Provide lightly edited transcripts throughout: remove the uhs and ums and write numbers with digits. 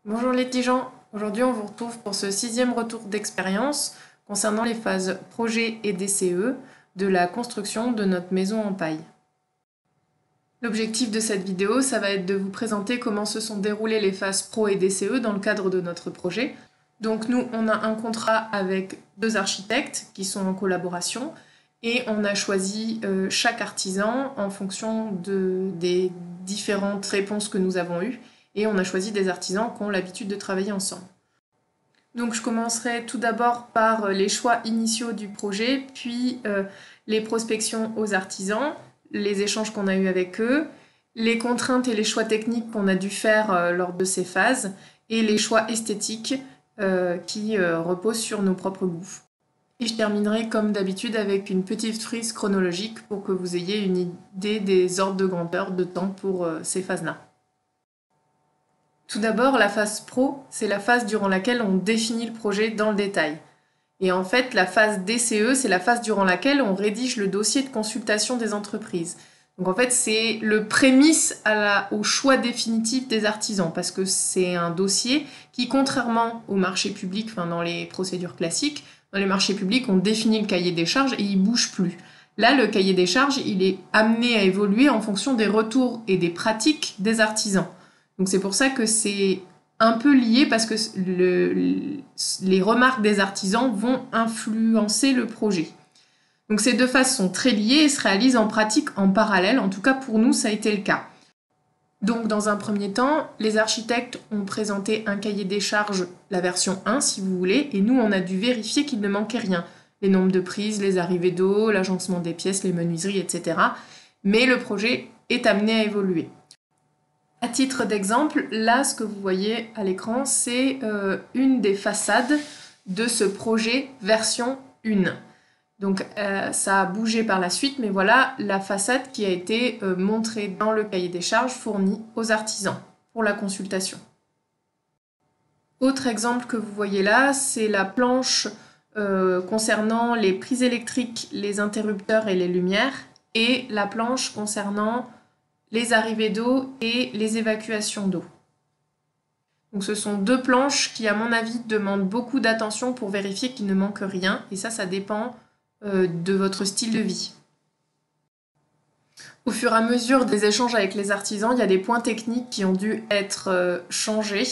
Bonjour les petits gens, aujourd'hui on vous retrouve pour ce 6e retour d'expérience concernant les phases projet et DCE de la construction de notre maison en paille. L'objectif de cette vidéo, ça va être de vous présenter comment se sont déroulées les phases pro et DCE dans le cadre de notre projet. Donc nous, on a un contrat avec 2 architectes qui sont en collaboration et on a choisi chaque artisan en fonction des différentes réponses que nous avons eues. Et on a choisi des artisans qui ont l'habitude de travailler ensemble. Donc je commencerai tout d'abord par les choix initiaux du projet, puis les prospections aux artisans, les échanges qu'on a eus avec eux, les contraintes et les choix techniques qu'on a dû faire lors de ces phases, et les choix esthétiques qui reposent sur nos propres goûts. Et je terminerai comme d'habitude avec une petite frise chronologique pour que vous ayez une idée des ordres de grandeur de temps pour ces phases-là. Tout d'abord, la phase pro, c'est la phase durant laquelle on définit le projet dans le détail. Et en fait, la phase DCE, c'est la phase durant laquelle on rédige le dossier de consultation des entreprises. Donc en fait, c'est le prémisse au choix définitif des artisans, parce que c'est un dossier qui, contrairement au marché public, enfin dans les procédures classiques, dans les marchés publics, on définit le cahier des charges et il ne bouge plus. Là, le cahier des charges, il est amené à évoluer en fonction des retours et des pratiques des artisans. Donc c'est pour ça que c'est un peu lié parce que les remarques des artisans vont influencer le projet. Donc ces deux phases sont très liées et se réalisent en pratique en parallèle. En tout cas pour nous, ça a été le cas. Donc dans un premier temps, les architectes ont présenté un cahier des charges, la version 1 si vous voulez, et nous on a dû vérifier qu'il ne manquait rien. Les nombres de prises, les arrivées d'eau, l'agencement des pièces, les menuiseries, etc. Mais le projet est amené à évoluer. À titre d'exemple, là, ce que vous voyez à l'écran, c'est une des façades de ce projet version 1. Donc, ça a bougé par la suite, mais voilà la façade qui a été montrée dans le cahier des charges fourni aux artisans pour la consultation. Autre exemple que vous voyez là, c'est la planche concernant les prises électriques, les interrupteurs et les lumières, et la planche concernant les arrivées d'eau et les évacuations d'eau. Donc ce sont deux planches qui, à mon avis, demandent beaucoup d'attention pour vérifier qu'il ne manque rien, et ça dépend de votre style de vie. Au fur et à mesure des échanges avec les artisans, il y a des points techniques qui ont dû être changés.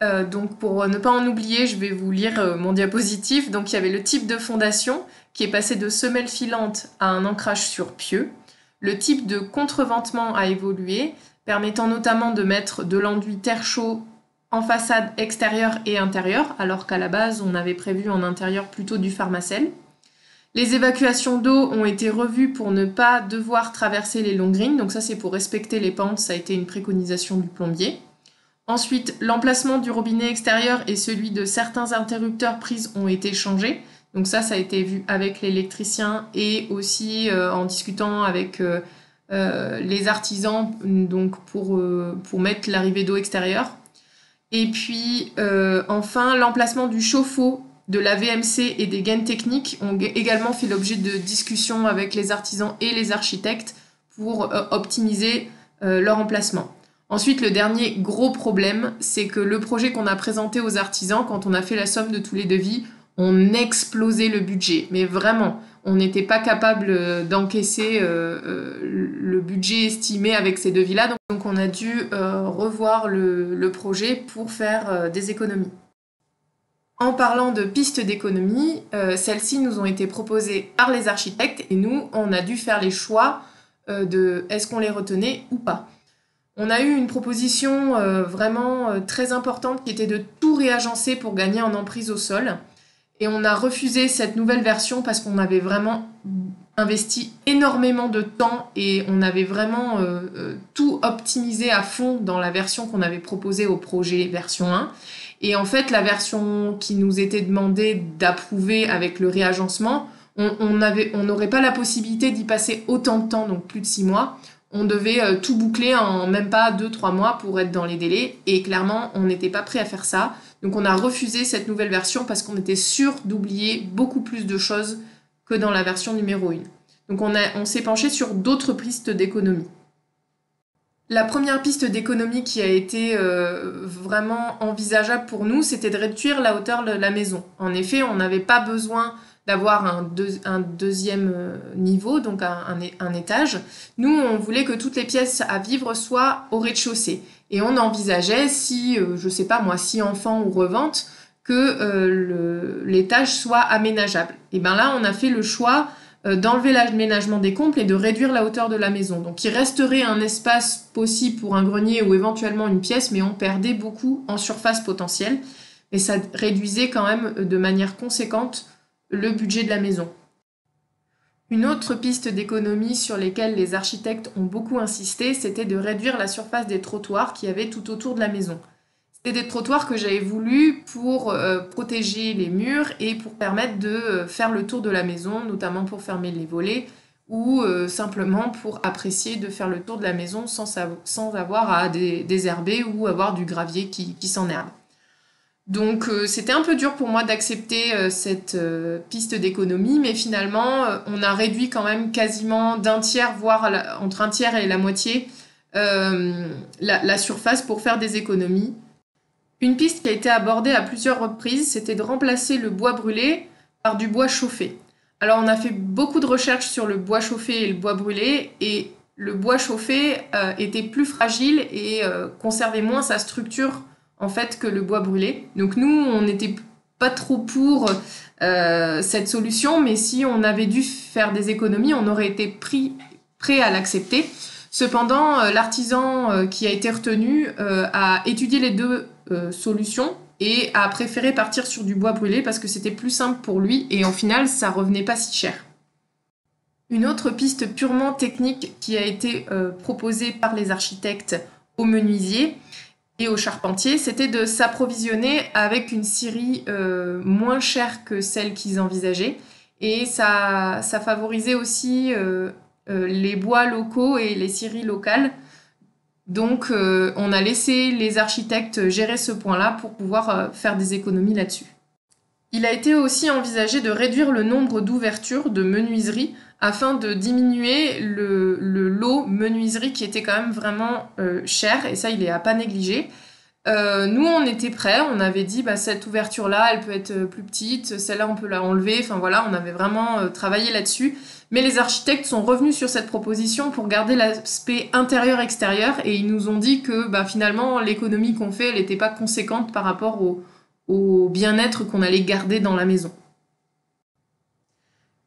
Donc pour ne pas en oublier, je vais vous lire mon diapositive. Donc il y avait le type de fondation qui est passé de semelle filante à un ancrage sur pieux. Le type de contreventement a évolué, permettant notamment de mettre de l'enduit terre chaud en façade extérieure et intérieure, alors qu'à la base, on avait prévu en intérieur plutôt du pharmacèle. Les évacuations d'eau ont été revues pour ne pas devoir traverser les longues lignes, donc ça c'est pour respecter les pentes, ça a été une préconisation du plombier. Ensuite, l'emplacement du robinet extérieur et celui de certains interrupteurs prises ont été changés. Donc ça a été vu avec l'électricien et aussi en discutant avec les artisans donc pour mettre l'arrivée d'eau extérieure. Et puis enfin, l'emplacement du chauffe-eau, de la VMC et des gaines techniques ont également fait l'objet de discussions avec les artisans et les architectes pour optimiser leur emplacement. Ensuite, le dernier gros problème, c'est que le projet qu'on a présenté aux artisans, quand on a fait la somme de tous les devis, on explosait le budget. Mais vraiment, on n'était pas capable d'encaisser le budget estimé avec ces devis-là. Donc on a dû revoir le projet pour faire des économies. En parlant de pistes d'économie, celles-ci nous ont été proposées par les architectes et nous, on a dû faire les choix de est-ce qu'on les retenait ou pas. On a eu une proposition vraiment très importante qui était de tout réagencer pour gagner en emprise au sol. Et on a refusé cette nouvelle version parce qu'on avait vraiment investi énormément de temps et on avait vraiment tout optimisé à fond dans la version qu'on avait proposée au projet version 1. Et en fait, la version qui nous était demandée d'approuver avec le réagencement, on n'aurait pas la possibilité d'y passer autant de temps, donc plus de 6 mois. On devait tout boucler en même pas 2-3 mois pour être dans les délais. Et clairement, on n'était pas prêt à faire ça. Donc on a refusé cette nouvelle version parce qu'on était sûr d'oublier beaucoup plus de choses que dans la version numéro 1. Donc on s'est penché sur d'autres pistes d'économie. La première piste d'économie qui a été vraiment envisageable pour nous, c'était de réduire la hauteur de la maison. En effet, on n'avait pas besoin d'avoir un deuxième niveau, donc un étage. Nous, on voulait que toutes les pièces à vivre soient au rez-de-chaussée. Et on envisageait, si, je sais pas moi, si enfant ou revente, que l'étage soit aménageable. Et bien là, on a fait le choix d'enlever l'aménagement des combles et de réduire la hauteur de la maison. Donc il resterait un espace possible pour un grenier ou éventuellement une pièce, mais on perdait beaucoup en surface potentielle. Et ça réduisait quand même de manière conséquente le budget de la maison. Une autre piste d'économie sur lesquelles les architectes ont beaucoup insisté, c'était de réduire la surface des trottoirs qu'il y avait tout autour de la maison. C'était des trottoirs que j'avais voulu pour protéger les murs et pour permettre de faire le tour de la maison, notamment pour fermer les volets ou simplement pour apprécier de faire le tour de la maison sans avoir à désherber ou avoir du gravier qui s'enherbe. Donc c'était un peu dur pour moi d'accepter cette piste d'économie, mais finalement on a réduit quand même quasiment d'un tiers, voire entre un tiers et la moitié, la surface pour faire des économies. Une piste qui a été abordée à plusieurs reprises, c'était de remplacer le bois brûlé par du bois chauffé. Alors on a fait beaucoup de recherches sur le bois chauffé et le bois brûlé, et le bois chauffé était plus fragile et conservait moins sa structure en fait que le bois brûlé. Donc nous, on n'était pas trop pour cette solution, mais si on avait dû faire des économies, on aurait été prêt à l'accepter. Cependant, l'artisan qui a été retenu a étudié les deux solutions et a préféré partir sur du bois brûlé parce que c'était plus simple pour lui et en final, ça revenait pas si cher. Une autre piste purement technique qui a été proposée par les architectes aux menuisiers et aux charpentiers, c'était de s'approvisionner avec une scierie moins chère que celle qu'ils envisageaient. Et ça favorisait aussi les bois locaux et les scieries locales. Donc on a laissé les architectes gérer ce point-là pour pouvoir faire des économies là-dessus. Il a été aussi envisagé de réduire le nombre d'ouvertures de menuiseries afin de diminuer le lot menuiserie qui était quand même vraiment cher, et ça il est à pas négliger. Nous on était prêts, on avait dit cette ouverture-là elle peut être plus petite, celle-là on peut la enlever, enfin voilà, on avait vraiment travaillé là-dessus. Mais les architectes sont revenus sur cette proposition pour garder l'aspect intérieur-extérieur et ils nous ont dit que finalement l'économie qu'on fait elle n'était pas conséquente par rapport au bien-être qu'on allait garder dans la maison.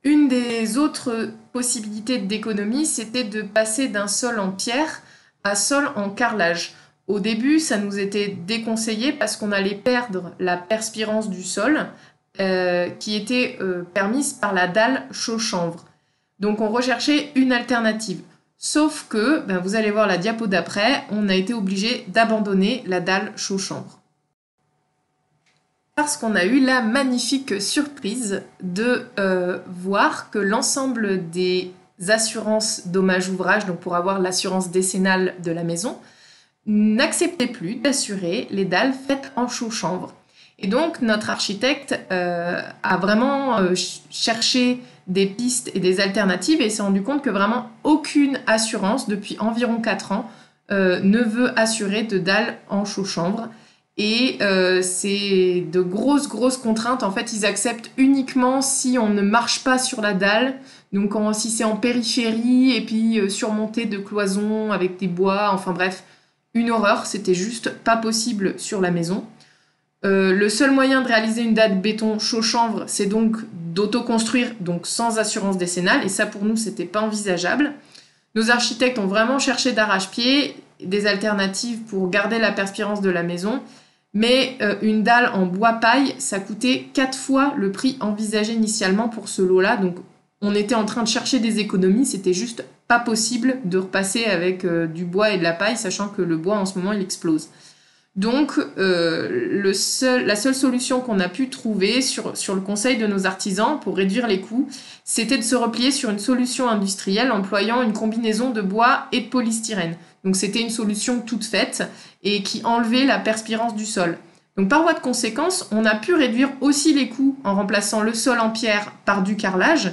Une des autres possibilités d'économie, c'était de passer d'un sol en pierre à sol en carrelage. Au début, ça nous était déconseillé parce qu'on allait perdre la perspirance du sol qui était permise par la dalle chaud-chanvre. Donc on recherchait une alternative. Sauf que, vous allez voir la diapo d'après, on a été obligé d'abandonner la dalle chaud-chanvre. Parce qu'on a eu la magnifique surprise de voir que l'ensemble des assurances dommages ouvrages, donc pour avoir l'assurance décennale de la maison, n'acceptait plus d'assurer les dalles faites en chaud-chanvre. Et donc notre architecte a vraiment cherché des pistes et des alternatives et s'est rendu compte que vraiment aucune assurance depuis environ 4 ans ne veut assurer de dalles en chaud-chanvre. Et c'est de grosses contraintes. En fait, ils acceptent uniquement si on ne marche pas sur la dalle, donc si c'est en périphérie et puis surmonté de cloisons avec des bois, enfin bref, une horreur, c'était juste pas possible sur la maison. Le seul moyen de réaliser une dalle béton chaud-chanvre, c'est donc d'autoconstruire, donc sans assurance décennale, et ça pour nous, c'était pas envisageable. Nos architectes ont vraiment cherché d'arrache-pied des alternatives pour garder la perspirance de la maison, mais une dalle en bois paille, ça coûtait 4 fois le prix envisagé initialement pour ce lot-là, donc on était en train de chercher des économies, c'était juste pas possible de repasser avec du bois et de la paille, sachant que le bois en ce moment il explose. Donc la seule solution qu'on a pu trouver sur le conseil de nos artisans pour réduire les coûts, c'était de se replier sur une solution industrielle employant une combinaison de bois et de polystyrène. Donc c'était une solution toute faite et qui enlevait la perspirance du sol. Donc par voie de conséquence, on a pu réduire aussi les coûts en remplaçant le sol en pierre par du carrelage,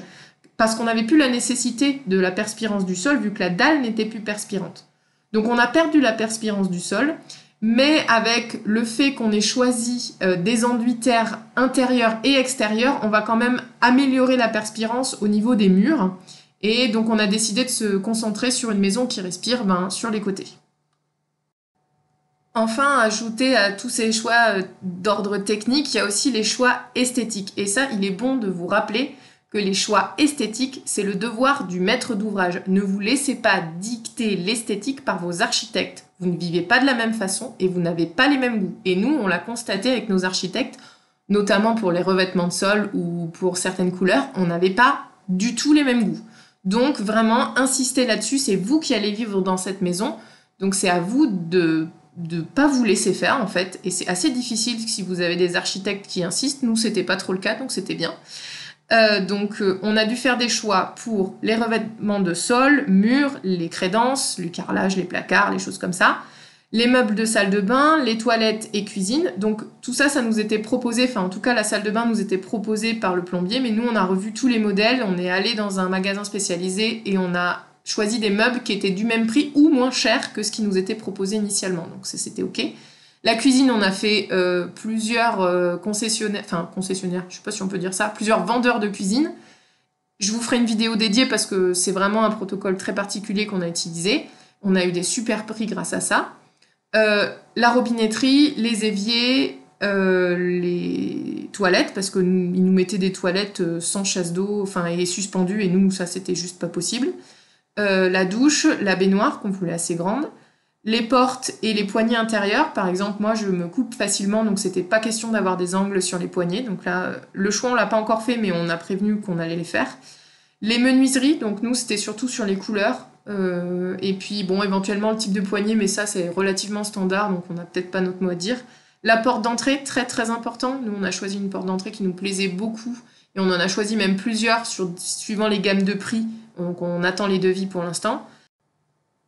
parce qu'on n'avait plus la nécessité de la perspirance du sol vu que la dalle n'était plus perspirante. Donc on a perdu la perspirance du sol, mais avec le fait qu'on ait choisi des enduits terre intérieurs et extérieurs, on va quand même améliorer la perspirance au niveau des murs. Et donc on a décidé de se concentrer sur une maison qui respire sur les côtés. Enfin, ajouter à tous ces choix d'ordre technique, il y a aussi les choix esthétiques. Et ça, il est bon de vous rappeler que les choix esthétiques, c'est le devoir du maître d'ouvrage. Ne vous laissez pas dicter l'esthétique par vos architectes. Vous ne vivez pas de la même façon et vous n'avez pas les mêmes goûts. Et nous, on l'a constaté avec nos architectes, notamment pour les revêtements de sol ou pour certaines couleurs, on n'avait pas du tout les mêmes goûts. Donc vraiment, insistez là-dessus, c'est vous qui allez vivre dans cette maison. Donc c'est à vous de pas vous laisser faire en fait, et c'est assez difficile si vous avez des architectes qui insistent. Nous c'était pas trop le cas, donc c'était bien. On a dû faire des choix pour les revêtements de sol, murs, les crédences, le carrelage, les placards, les choses comme ça, les meubles de salle de bain, les toilettes et cuisine. Donc tout ça, ça nous était proposé, enfin en tout cas la salle de bain nous était proposée par le plombier, mais nous on a revu tous les modèles, on est allé dans un magasin spécialisé et on a choisi des meubles qui étaient du même prix ou moins chers que ce qui nous était proposé initialement. Donc c'était ok. La cuisine, on a fait plusieurs concessionnaires, je sais pas si on peut dire ça, plusieurs vendeurs de cuisine. Je vous ferai une vidéo dédiée parce que c'est vraiment un protocole très particulier qu'on a utilisé. On a eu des super prix grâce à ça. La robinetterie, les éviers, les toilettes, parce qu'ils nous mettaient des toilettes sans chasse d'eau, et suspendues, et nous, ça, c'était juste pas possible. La douche, la baignoire qu'on voulait assez grande, les portes et les poignées intérieures. Par exemple, moi je me coupe facilement, donc c'était pas question d'avoir des angles sur les poignées. Donc là, le choix on l'a pas encore fait, mais on a prévenu qu'on allait les faire. Les menuiseries, donc nous c'était surtout sur les couleurs. Et puis bon, éventuellement le type de poignée, mais ça c'est relativement standard, donc on n'a peut-être pas notre mot à dire. La porte d'entrée, très très important. Nous on a choisi une porte d'entrée qui nous plaisait beaucoup, et on en a choisi même plusieurs suivant les gammes de prix. Donc on attend les devis pour l'instant.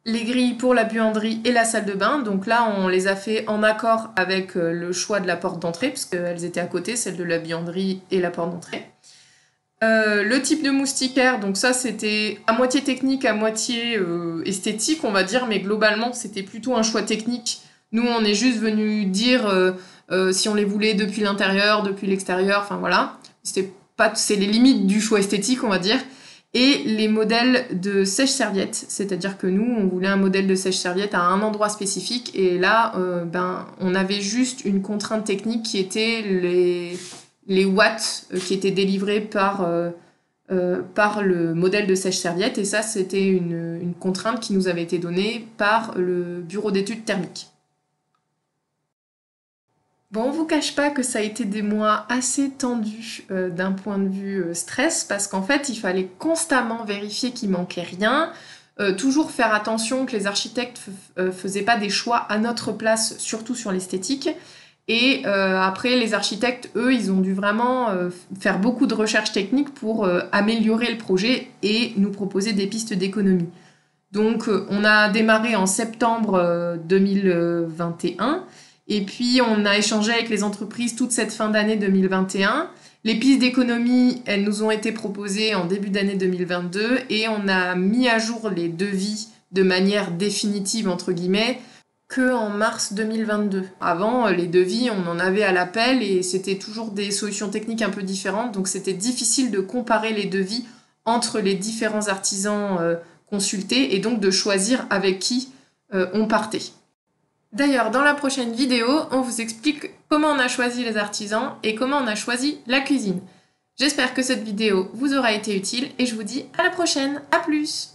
Les grilles pour la buanderie et la salle de bain. Donc là, on les a fait en accord avec le choix de la porte d'entrée, puisqu'elles étaient à côté, celle de la buanderie et la porte d'entrée. Le type de moustiquaire, donc ça c'était à moitié technique, à moitié esthétique, on va dire, mais globalement c'était plutôt un choix technique. Nous, on est juste venu dire si on les voulait depuis l'intérieur, depuis l'extérieur, enfin voilà. C'est les limites du choix esthétique, on va dire. Et les modèles de sèche-serviette, c'est-à-dire que nous, on voulait un modèle de sèche-serviette à un endroit spécifique, et là, on avait juste une contrainte technique qui était les watts qui étaient délivrés par le modèle de sèche-serviette, et ça, c'était une contrainte qui nous avait été donnée par le bureau d'études thermiques. Bon, on vous cache pas que ça a été des mois assez tendus d'un point de vue stress, parce qu'en fait, il fallait constamment vérifier qu'il manquait rien, toujours faire attention que les architectes faisaient pas des choix à notre place, surtout sur l'esthétique. Et après, les architectes, eux, ils ont dû vraiment faire beaucoup de recherches techniques pour améliorer le projet et nous proposer des pistes d'économie. Donc, on a démarré en septembre 2021. Et puis, on a échangé avec les entreprises toute cette fin d'année 2021. Les pistes d'économie, elles nous ont été proposées en début d'année 2022 et on a mis à jour les devis de manière définitive, entre guillemets, qu'en mars 2022. Avant, les devis, on en avait à l'appel et c'était toujours des solutions techniques un peu différentes. Donc, c'était difficile de comparer les devis entre les différents artisans consultés et donc de choisir avec qui on partait. D'ailleurs, dans la prochaine vidéo, on vous explique comment on a choisi les artisans et comment on a choisi la cuisine. J'espère que cette vidéo vous aura été utile et je vous dis à la prochaine, à plus!